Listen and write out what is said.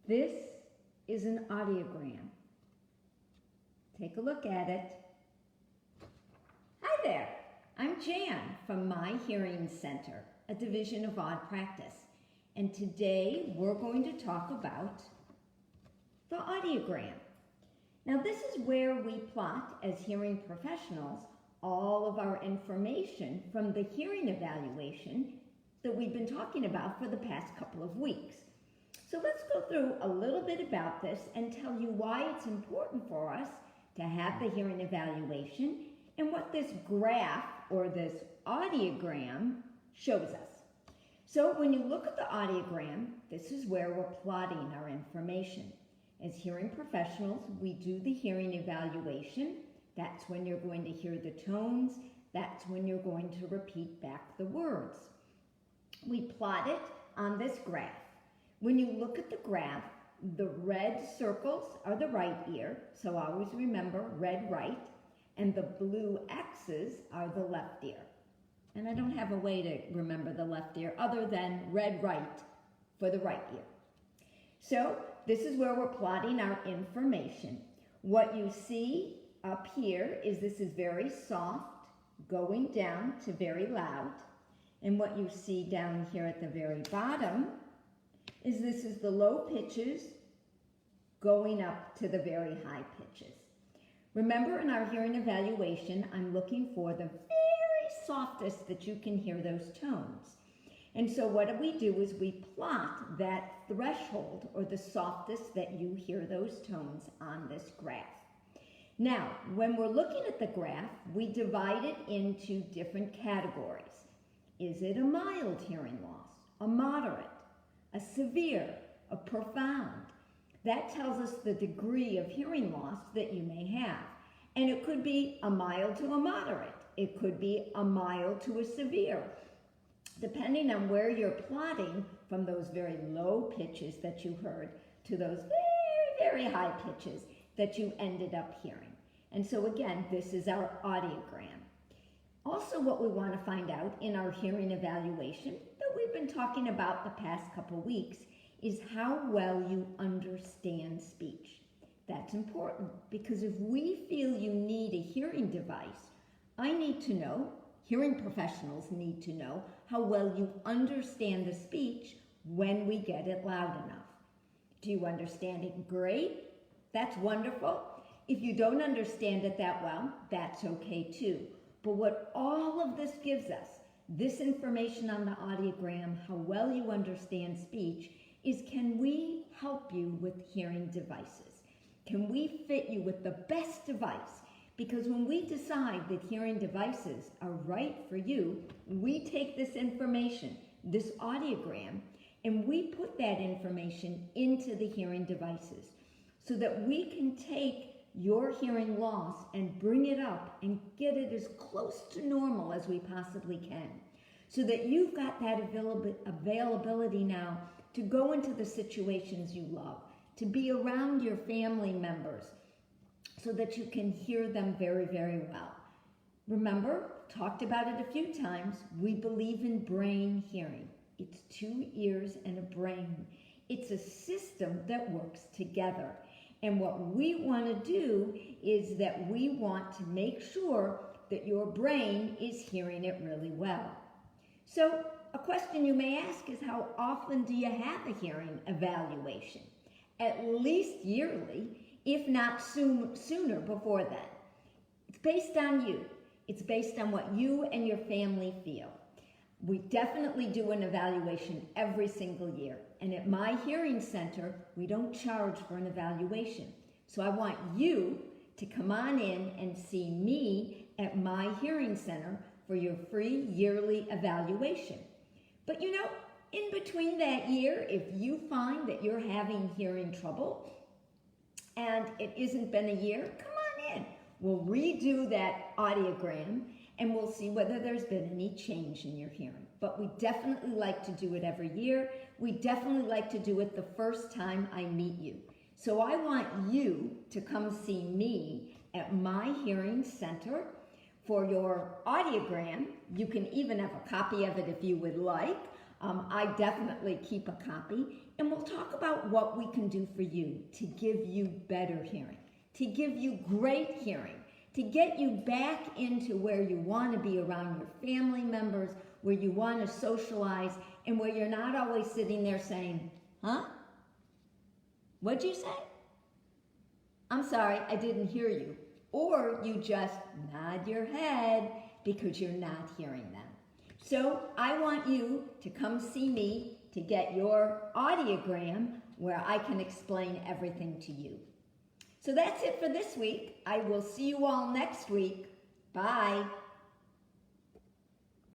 This is an audiogram. Take a look at it. Hi there, I'm Jan from My Hearing Center, a division of Odd Practice. And today we're going to talk about the audiogram. Now this is where we plot, as hearing professionals, all of our information from the hearing evaluation that we've been talking about for the past couple of weeks. So let's go through a little bit about this and tell you why it's important for us to have the hearing evaluation and what this graph or this audiogram shows us. So when you look at the audiogram, this is where we're plotting our information. As hearing professionals, we do the hearing evaluation. That's when you're going to hear the tones. That's when you're going to repeat back the words. We plot it on this graph. When you look at the graph, the red circles are the right ear, so always remember red right, and the blue X's are the left ear. And I don't have a way to remember the left ear other than red right for the right ear. So this is where we're plotting our information. What you see up here is this is very soft, going down to very loud. And what you see down here at the very bottom is this is the low pitches going up to the very high pitches. Remember, in our hearing evaluation, I'm looking for the very softest that you can hear those tones. And so what we do is we plot that threshold, or the softest that you hear those tones, on this graph. Now, when we're looking at the graph, we divide it into different categories. Is it a mild hearing loss, a moderate, a severe, a profound? That tells us the degree of hearing loss that you may have. And it could be a mild to a moderate. It could be a mild to a severe, depending on where you're plotting from those very low pitches that you heard to those very, very high pitches that you ended up hearing. And so again, this is our audiogram. Also, what we want to find out in our hearing evaluation that we've been talking about the past couple weeks is how well you understand speech. That's important because if we feel you need a hearing device, I need to know, hearing professionals need to know how well you understand the speech when we get it loud enough. Do you understand it great? That's wonderful. If you don't understand it that well, that's okay too. But what all of this gives us, this information on the audiogram, how well you understand speech, is can we help you with hearing devices? Can we fit you with the best device? Because when we decide that hearing devices are right for you, we take this information, this audiogram, and we put that information into the hearing devices so that we can take your hearing loss and bring it up and get it as close to normal as we possibly can, so that you've got that availability now to go into the situations you love, to be around your family members so that you can hear them very, very well. Remember, talked about it a few times, we believe in brain hearing. It's 2 ears and a brain. It's a system that works together. And what we want to do is that we want to make sure that your brain is hearing it really well. So a question you may ask is, how often do you have a hearing evaluation? At least yearly, if not sooner before then. It's based on you. It's based on what you and your family feel. We definitely do an evaluation every single year. And at My Hearing Center, we don't charge for an evaluation. So I want you to come on in and see me at My Hearing Center for your free yearly evaluation. But you know, in between that year, if you find that you're having hearing trouble and it isn't been a year, come on in. We'll redo that audiogram and we'll see whether there's been any change in your hearing. But we definitely like to do it every year. We definitely like to do it the first time I meet you. So I want you to come see me at My Hearing Center for your audiogram. You can even have a copy of it if you would like. I definitely keep a copy. And we'll talk about what we can do for you to give you better hearing, to give you great hearing, to get you back into where you want to be around your family members, where you want to socialize, and where you're not always sitting there saying, huh? What'd you say? I'm sorry, I didn't hear you. Or you just nod your head because you're not hearing them. So I want you to come see me to get your audiogram where I can explain everything to you. So that's it for this week. I will see you all next week. Bye.